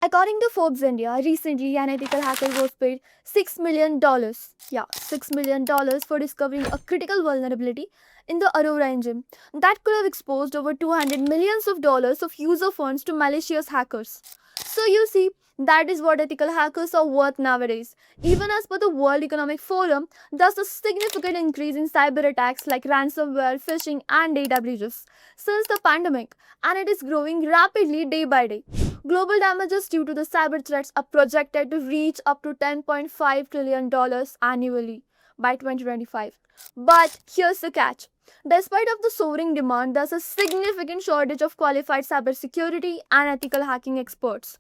According to Forbes India, recently an ethical hacker was paid $6 million. Yeah, $6 million for discovering a critical vulnerability in the Aurora engine that could have exposed over 200 millions of dollars of user funds to malicious hackers. So you see, that is what ethical hackers are worth nowadays. Even as per the World Economic Forum, there's a significant increase in cyber attacks like ransomware, phishing, and data breaches since the pandemic, and it is growing rapidly day by day. Global damages due to the cyber threats are projected to reach up to $10.5 trillion annually by 2025. But here's the catch. Despite of the soaring demand, there's a significant shortage of qualified cybersecurity and ethical hacking experts.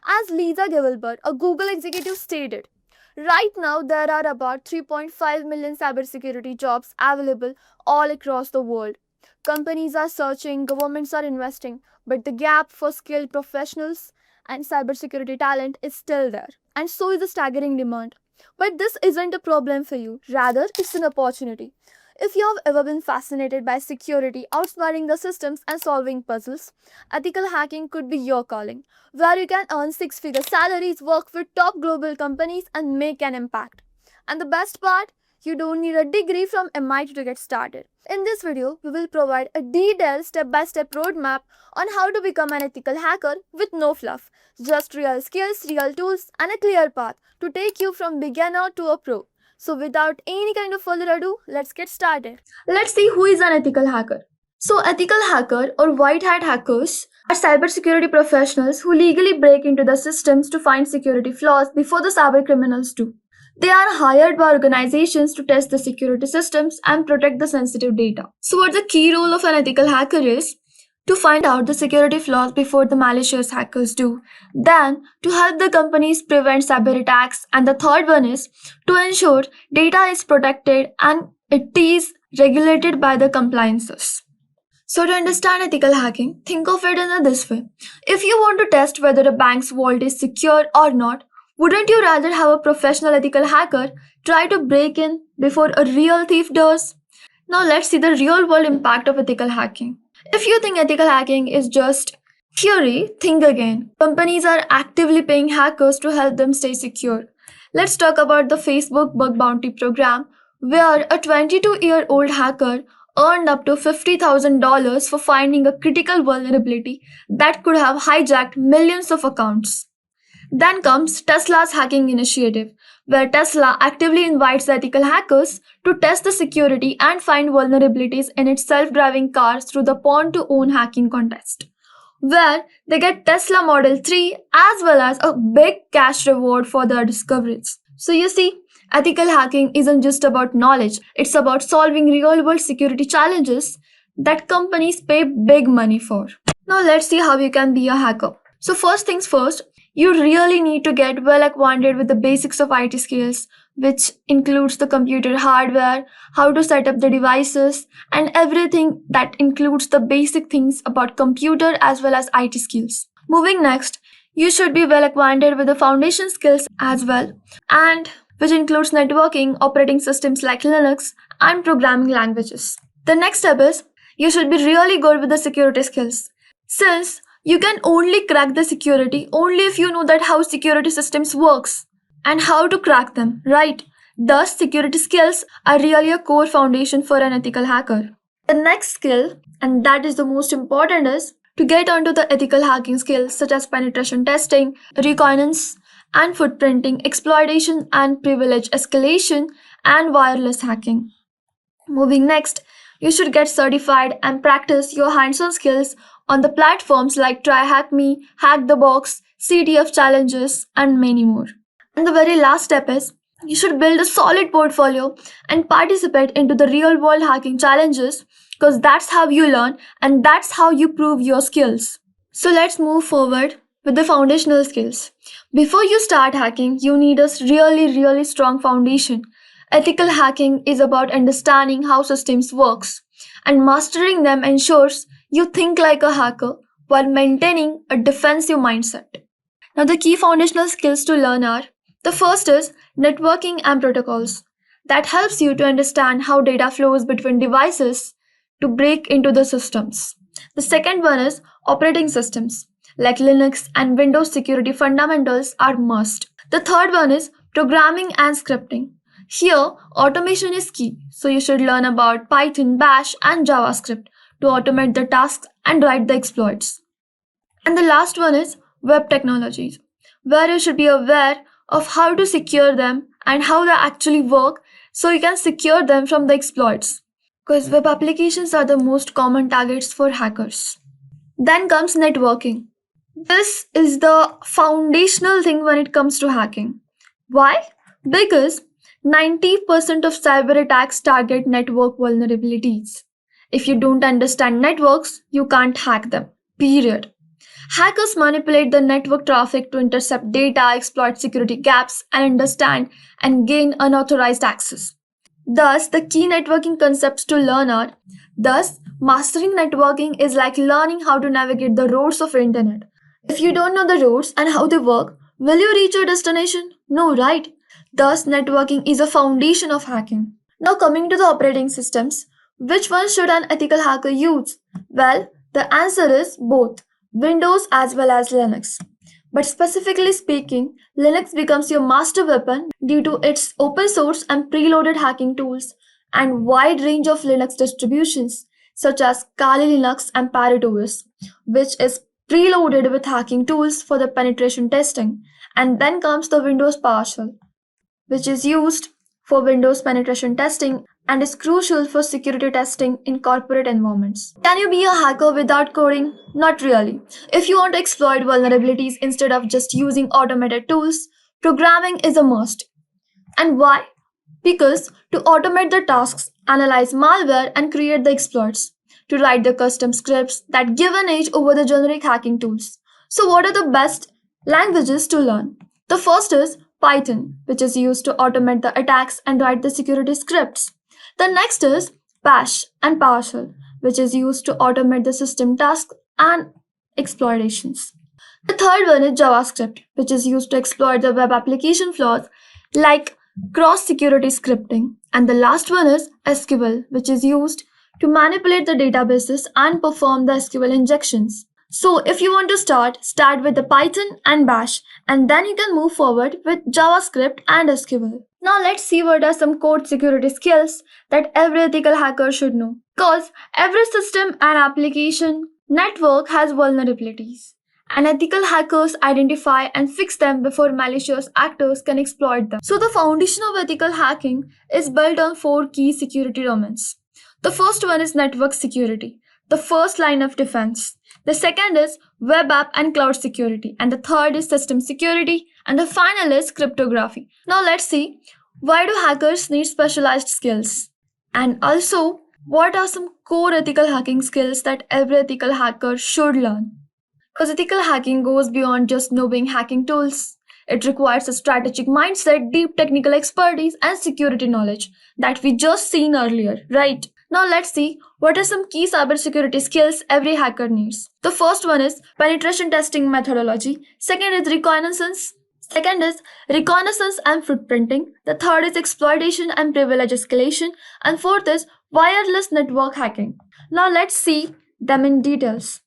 As Lisa Gilbert, a Google executive, stated, right now there are about 3.5 million cybersecurity jobs available all across the world. Companies are searching, governments are investing, but the gap for skilled professionals and cybersecurity talent is still there. And so is the staggering demand. But this isn't a problem for you, rather, it's an opportunity. If you have ever been fascinated by security, outsmarting the systems, and solving puzzles, ethical hacking could be your calling, where you can earn six figure salaries, work with top global companies, and make an impact. And the best part, you don't need a degree from MIT to get started. In this video, we will provide a detailed step-by-step roadmap on how to become an ethical hacker with no fluff, just real skills, real tools, and a clear path to take you from beginner to a pro. So without any kind of further ado, let's get started. Let's see who is an ethical hacker. So ethical hacker or white hat hackers are cybersecurity professionals who legally break into the systems to find security flaws before the cyber criminals do. They are hired by organizations to test the security systems and protect the sensitive data. So what the key role of an ethical hacker is? To find out the security flaws before the malicious hackers do. Then, to help the companies prevent cyber attacks. And the third one is to ensure data is protected and it is regulated by the compliances. So, to understand ethical hacking, think of it in this way. If you want to test whether a bank's vault is secure or not, wouldn't you rather have a professional ethical hacker try to break in before a real thief does? Now, let's see the real world impact of ethical hacking. If you think ethical hacking is just theory, think again. Companies are actively paying hackers to help them stay secure. Let's talk about the Facebook Bug Bounty program, where a 22-year-old hacker earned up to $50,000 for finding a critical vulnerability that could have hijacked millions of accounts. Then comes Tesla's hacking initiative, where Tesla actively invites ethical hackers to test the security and find vulnerabilities in its self driving cars through the Pawn to Own hacking contest, where they get Tesla Model 3 as well as a big cash reward for their discoveries. So, you see, ethical hacking isn't just about knowledge, it's about solving real world security challenges that companies pay big money for. Now, let's see how you can be a hacker. So, first things first, you really need to get well acquainted with the basics of IT skills, which includes the computer hardware, how to set up the devices, and everything that includes the basic things about computer as well as IT skills. Moving next, you should be well acquainted with the foundation skills as well, and which includes networking, operating systems like Linux, and programming languages. The next step is you should be really good with the security skills. Since you can only crack the security only if you know that how security systems works and how to crack them, right? Thus, security skills are really a core foundation for an ethical hacker. The next skill, and that is the most important, is to get onto the ethical hacking skills such as penetration testing, reconnaissance and footprinting, exploitation and privilege escalation, and wireless hacking. Moving next, you should get certified and practice your hands-on skills on the platforms like TryHackMe, Hack the Box, CTF challenges, and many more. And the very last step is you should build a solid portfolio and participate into the real world hacking challenges because that's how you learn and that's how you prove your skills. So let's move forward with the foundational skills. Before you start hacking, you need a really strong foundation. Ethical hacking is about understanding how systems works, and mastering them ensures you think like a hacker while maintaining a defensive mindset. Now, the key foundational skills to learn are: the first is networking and protocols. That helps you to understand how data flows between devices to break into the systems. The second one is operating systems. like Linux and Windows security fundamentals are must. The third one is programming and scripting. Here, automation is key, so you should learn about Python, Bash, and JavaScript to automate the tasks and write the exploits. And the last one is web technologies, where you should be aware of how to secure them and how they actually work so you can secure them from the exploits. Because web applications are the most common targets for hackers. Then comes networking. This is the foundational thing when it comes to hacking. Why? Because 90% of cyber attacks target network vulnerabilities. If you don't understand networks, you can't hack them. Period. Hackers manipulate the network traffic to intercept data, exploit security gaps, and understand and gain unauthorized access. Thus, the key networking concepts to learn are thus, mastering networking is like learning how to navigate the roads of internet. If you don't know the roads and how they work, will you reach your destination? No, right? Thus, networking is a foundation of hacking. Now, coming to the operating systems, which one should an ethical hacker use? Well, the answer is both Windows as well as Linux. But specifically speaking, Linux becomes your master weapon due to its open source and preloaded hacking tools and wide range of Linux distributions such as Kali Linux and Parrot OS, which is preloaded with hacking tools for the penetration testing. And then comes the Windows PowerShell, which is used for Windows penetration testing and is crucial for security testing in corporate environments. Can you be a hacker without coding? Not really. If you want to exploit vulnerabilities instead of just using automated tools, programming is a must. And why? Because to automate the tasks, analyze malware, and create the exploits, to write the custom scripts that give an edge over the generic hacking tools. So, what are the best languages to learn? The first is Python, which is used to automate the attacks and write the security scripts. The next is Bash and PowerShell, which is used to automate the system tasks and exploitations. The third one is JavaScript, which is used to exploit the web application flaws like cross security scripting. And the last one is SQL, which is used to manipulate the databases and perform the SQL injections. So, if you want to start with the Python and Bash, and then you can move forward with JavaScript and SQL. Now, let's see what are some code security skills that every ethical hacker should know. Because every system and application network has vulnerabilities, and ethical hackers identify and fix them before malicious actors can exploit them. So, the foundation of ethical hacking is built on four key security domains. The first one is network security, the first line of defense. The second is web app and cloud security. And the third is system security. And the final is cryptography. Now let's see, why do hackers need specialized skills? And also, what are some core ethical hacking skills that every ethical hacker should learn? Because ethical hacking goes beyond just knowing hacking tools. It requires a strategic mindset, deep technical expertise, and security knowledge that we just seen earlier, right? Now let's see what are some key cybersecurity skills every hacker needs. The first one is penetration testing methodology. Second is reconnaissance. Second is reconnaissance and footprinting. The third is exploitation and privilege escalation. And fourth is wireless network hacking. Now let's see them in details.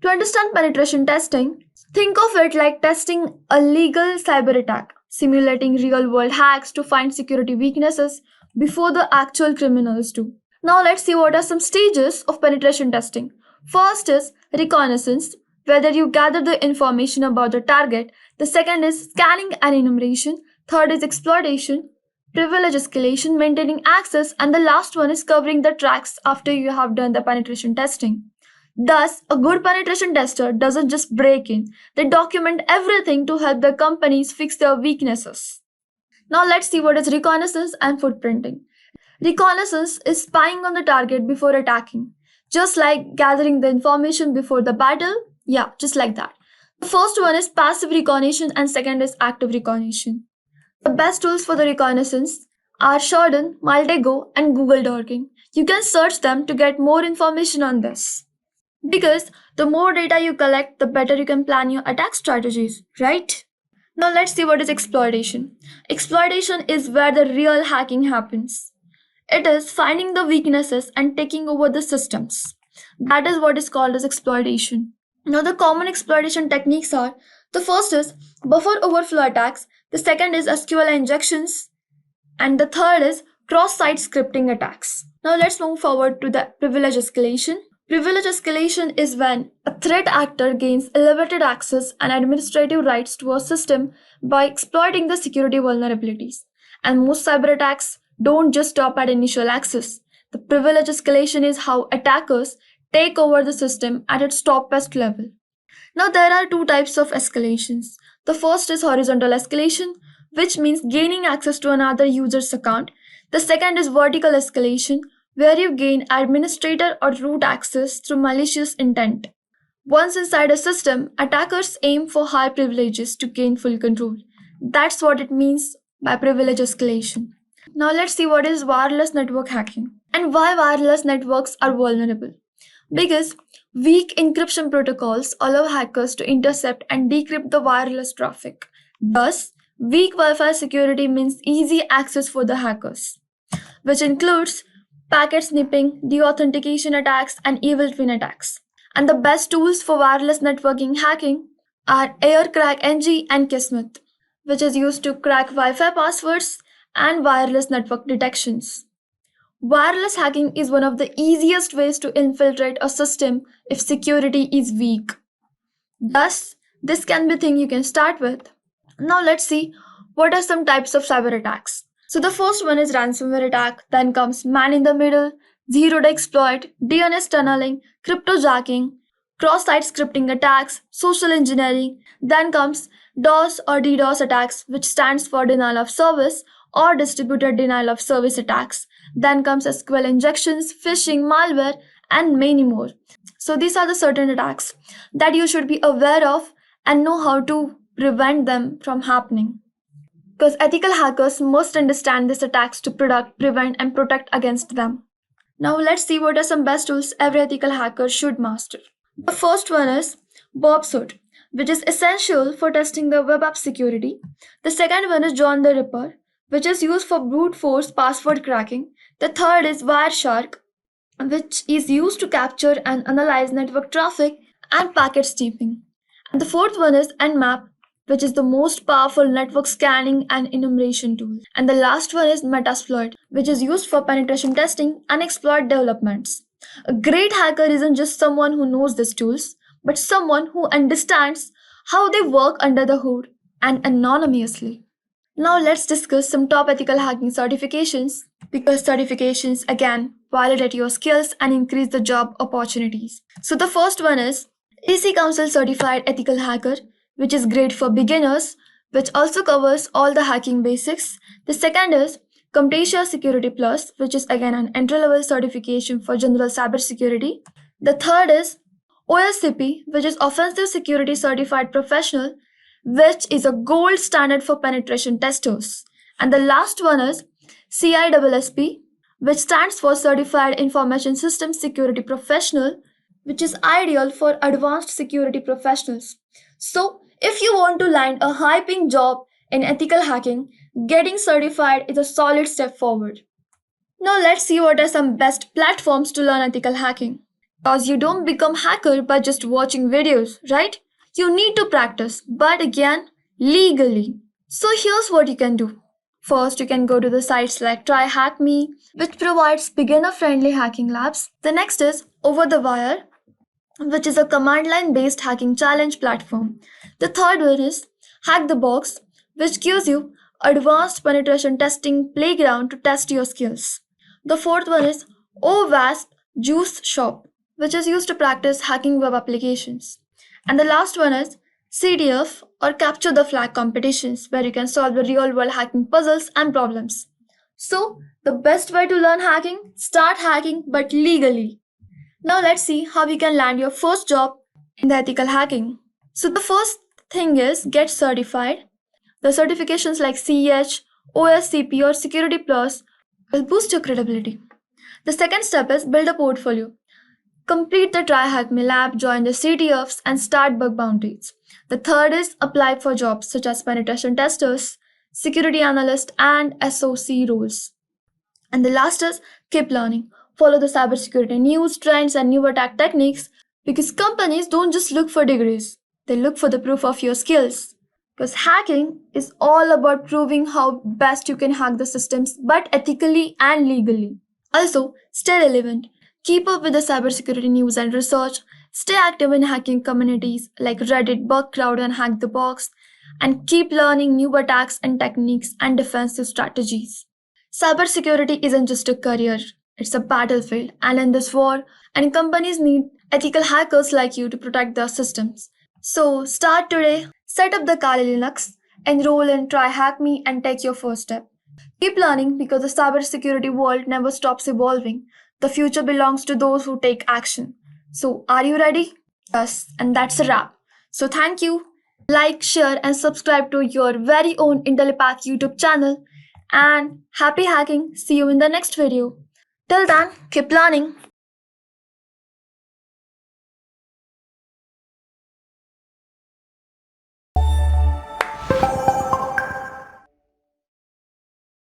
To understand penetration testing, think of it like testing a legal cyber attack, simulating real world hacks to find security weaknesses before the actual criminals do. Now let's see what are some stages of penetration testing. First is reconnaissance, whether you gather the information about the target. The second is scanning and enumeration. Third is exploitation, privilege escalation, maintaining access, and the last one is covering the tracks after you have done the penetration testing. Thus, a good penetration tester doesn't just break in, they document everything to help the companies fix their weaknesses. Now let's see what is reconnaissance and footprinting. Reconnaissance is spying on the target before attacking, just like gathering the information before the battle. Yeah, just like that. The first one is passive recognition and second is active recognition. The best tools for the reconnaissance are Shodan, Maltego, and Google Dogging. You can search them to get more information on this. Because the more data you collect, the better you can plan your attack strategies, right? Now let's see what is exploitation. Exploitation is where the real hacking happens. It is finding the weaknesses and taking over the systems. That is what is called as exploitation. Now, the common exploitation techniques are: the first is buffer overflow attacks, the second is SQL injections, and the third is cross site scripting attacks. Now, let's move forward to the privilege escalation. Privilege escalation is when a threat actor gains elevated access and administrative rights to a system by exploiting the security vulnerabilities. And most cyber attacks don't just stop at initial access. The privilege escalation is how attackers take over the system at its topmost level. Now, there are two types of escalations. The first is horizontal escalation, which means gaining access to another user's account. The second is vertical escalation, where you gain administrator or root access through malicious intent. Once inside a system, attackers aim for high privileges to gain full control. That's what it means by privilege escalation. Now, let's see what is wireless network hacking and why wireless networks are vulnerable. Because weak encryption protocols allow hackers to intercept and decrypt the wireless traffic. Thus, weak Wi Fi security means easy access for the hackers, which includes packet sniffing, deauthentication attacks, and evil twin attacks. And the best tools for wireless networking hacking are AirCrackNG and Kismet, which is used to crack Wi Fi passwords and wireless network detections. Wireless hacking is one of the easiest ways to infiltrate a system if security is weak. Thus, this can be thing you can start with. Now let's see what are some types of cyber attacks. So the first one is ransomware attack, then comes man in the middle, zero-day exploit, DNS tunneling, cryptojacking, cross-site scripting attacks, social engineering, then comes DOS or DDoS attacks, which stands for denial of service or distributed denial of service attacks. Then comes SQL injections, phishing, malware, and many more. So these are the certain attacks that you should be aware of and know how to prevent them from happening. Because ethical hackers must understand these attacks to prevent, and protect against them. Now let's see what are some best tools every ethical hacker should master. The first one is Bob Suit, which is essential for testing the web app security. The second one is John the Ripper, which is used for brute force password cracking. The third is Wireshark, which is used to capture and analyze network traffic and packet sniffing. And the fourth one is Nmap, which is the most powerful network scanning and enumeration tool. And the last one is Metasploit, which is used for penetration testing and exploit developments. A great hacker isn't just someone who knows these tools, but someone who understands how they work under the hood and anonymously. Now let's discuss some top ethical hacking certifications, because certifications again validate your skills and increase the job opportunities. So the first one is EC Council Certified Ethical Hacker, which is great for beginners, which also covers all the hacking basics. The second is Camtasia Security Plus, which is again an entry-level certification for general cybersecurity. The third is OSCP, which is Offensive Security Certified Professional, which is a gold standard for penetration testers. And the last one is CISSP, which stands for Certified Information Systems Security Professional, which is ideal for advanced security professionals. So, if you want to land a high paying job in ethical hacking, getting certified is a solid step forward. Now, let's see what are some best platforms to learn ethical hacking. Because you don't become hacker by just watching videos, right? You need to practice, but again, legally. So here's what you can do. First, you can go to the sites like TryHackMe, which provides beginner-friendly hacking labs. The next is Over the Wire, which is a command line based hacking challenge platform. The third one is Hack the Box, which gives you advanced penetration testing playground to test your skills. The fourth one is OWASP Juice Shop, which is used to practice hacking web applications. And the last one is CDF or Capture the Flag competitions, where you can solve the real world hacking puzzles and problems. So, the best way to learn hacking, start hacking but legally. Now let's see how you can land your first job in the ethical hacking. So the first thing is get certified. The certifications like CEH, OSCP or Security Plus will boost your credibility. The second step is build a portfolio. Complete the TryHackMe lab, join the CTFs and start bug bounties. The third is apply for jobs such as penetration testers, security analyst and SOC roles. And the last is keep learning. Follow the cybersecurity news, trends, and new attack techniques Because companies don't just look for degrees, they look for the proof of your skills. Because hacking is all about proving how best you can hack the systems, but ethically and legally. Also, stay relevant. Keep up with the cybersecurity news and research. Stay active in hacking communities like Reddit, Bugcrowd, and Hack the Box, and keep learning new attacks and techniques and defensive strategies. Cybersecurity isn't just a career, it's a battlefield, and in this war, and companies need ethical hackers like you to protect their systems. So, start today, set up the Kali Linux, enroll in Try Hack Me, and take your first step. Keep learning because the cybersecurity world never stops evolving. The future belongs to those who take action. So, are you ready? Yes, and that's a wrap. So, thank you. Like, share, and subscribe to your very own Intellipath YouTube channel. And happy hacking. See you in the next video. Till then, keep learning.